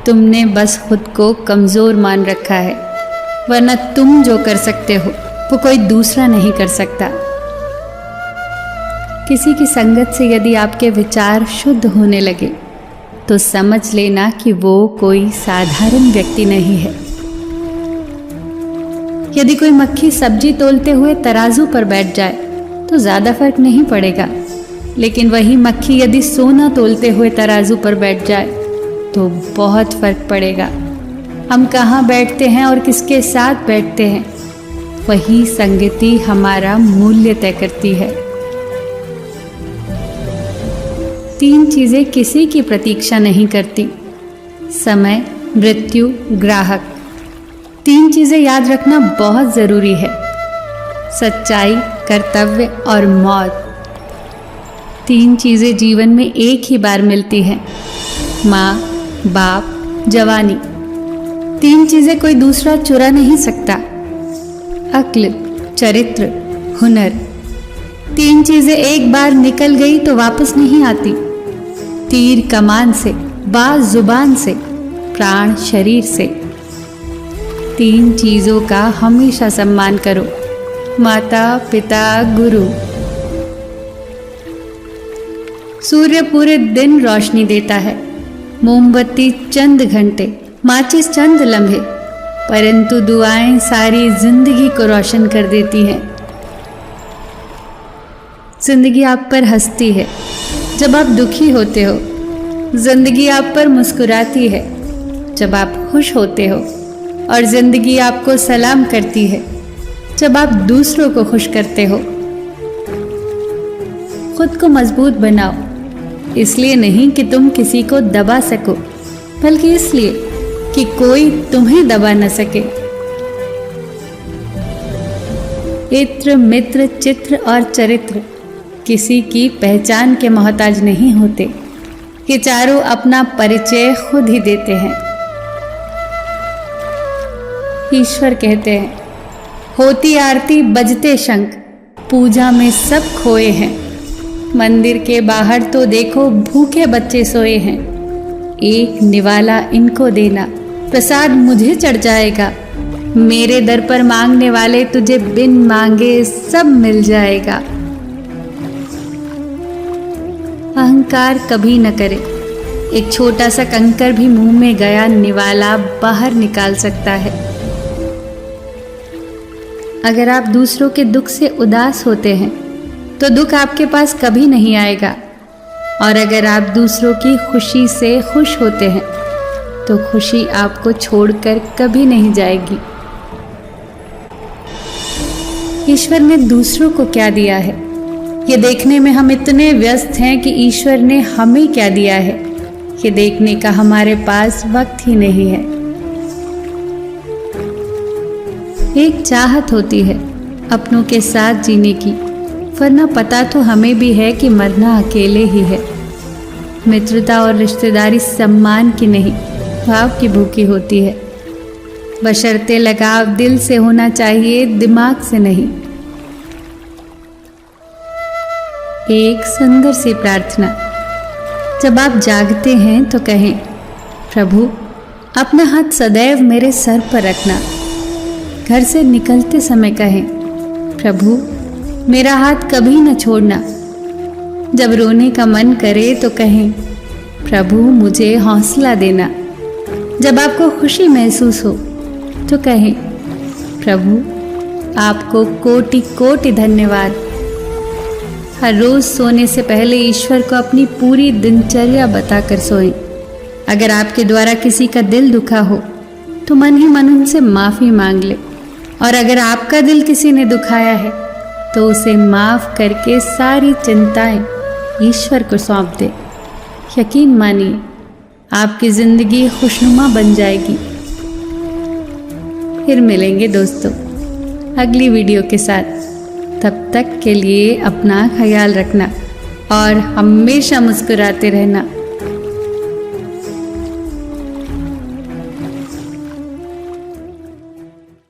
तुमने बस खुद को कमज़ोर मान रखा है, वरना तुम जो कर सकते हो वो कोई दूसरा नहीं कर सकता। किसी की संगत से यदि आपके विचार शुद्ध होने लगे तो समझ लेना कि वो कोई साधारण व्यक्ति नहीं है। यदि कोई मक्खी सब्जी तोलते हुए तराजू पर बैठ जाए तो ज़्यादा फर्क नहीं पड़ेगा, लेकिन वही मक्खी यदि सोना तोलते हुए तराजू पर बैठ जाए तो बहुत फर्क पड़ेगा। हम कहाँ बैठते हैं और किसके साथ बैठते हैं, वही संगति हमारा मूल्य तय करती है। 3 चीज़ें किसी की प्रतीक्षा नहीं करती: समय, मृत्यु, ग्राहक। 3 चीज़ें याद रखना बहुत ज़रूरी है: सच्चाई, कर्तव्य और मौत। 3 चीज़ें जीवन में एक ही बार मिलती हैं: माँ, बाप, जवानी। 3 चीज़ें कोई दूसरा चुरा नहीं सकता: अक्ल, चरित्र, हुनर। 3 चीज़ें एक बार निकल गई तो वापस नहीं आती: तीर कमान से, बाज जुबान से, प्राण शरीर से। 3 चीज़ों का हमेशा सम्मान करो: माता, पिता, गुरु। सूर्य पूरे दिन रोशनी देता है, मोमबत्ती चंद घंटे, माचिस चंद लम्हे, परंतु दुआएं सारी जिंदगी को रोशन कर देती हैं। जिंदगी आप पर हंसती है जब आप दुखी होते हो, जिंदगी आप पर मुस्कुराती है जब आप खुश होते हो, और जिंदगी आपको सलाम करती है जब आप दूसरों को खुश करते हो। खुद को मजबूत बनाओ, इसलिए नहीं कि तुम किसी को दबा सको, बल्कि इसलिए कि कोई तुम्हें दबा न सके। इत्र, मित्र, चित्र और चरित्र किसी की पहचान के मोहताज नहीं होते। ये चारों अपना परिचय खुद ही देते हैं। ईश्वर कहते हैं, होती आरती बजते शंख, पूजा में सब खोए हैं। मंदिर के बाहर तो देखो भूखे बच्चे सोए हैं। एक निवाला इनको देना, प्रसाद मुझे चढ़ जाएगा। मेरे दर पर मांगने वाले तुझे बिन मांगे सब मिल जाएगा। अहंकार कभी न करे। एक छोटा सा कंकर भी मुंह में गया निवाला बाहर निकाल सकता है। अगर आप दूसरों के दुख से उदास होते हैं तो दुख आपके पास कभी नहीं आएगा, और अगर आप दूसरों की खुशी से खुश होते हैं तो खुशी आपको छोड़कर कभी नहीं जाएगी। ईश्वर ने दूसरों को क्या दिया है, ये देखने में हम इतने व्यस्त हैं कि ईश्वर ने हमें क्या दिया है, ये देखने का हमारे पास वक्त ही नहीं है। एक चाहत होती है अपनों के साथ जीने की, वरना पता तो हमें भी है कि मरना अकेले ही है। मित्रता और रिश्तेदारी सम्मान की नहीं, भाव की भूखी होती है। बशर्ते लगाव दिल से होना चाहिए, दिमाग से नहीं। एक सुंदर सी प्रार्थना: जब आप जागते हैं तो कहें, प्रभु अपना हाथ सदैव मेरे सर पर रखना। घर से निकलते समय कहें, प्रभु मेरा हाथ कभी न छोड़ना। जब रोने का मन करे तो कहें, प्रभु मुझे हौसला देना। जब आपको खुशी महसूस हो तो कहें, प्रभु आपको कोटि कोटि धन्यवाद। हर रोज सोने से पहले ईश्वर को अपनी पूरी दिनचर्या बताकर सोएं। अगर आपके द्वारा किसी का दिल दुखा हो तो मन ही मन उनसे माफ़ी मांग ले, और अगर आपका दिल किसी ने दुखाया है तो उसे माफ़ करके सारी चिंताएं ईश्वर को सौंप दे। यकीन मानिए आपकी ज़िंदगी खुशनुमा बन जाएगी। फिर मिलेंगे दोस्तों अगली वीडियो के साथ। तब तक के लिए अपना ख्याल रखना और हमेशा मुस्कुराते रहना।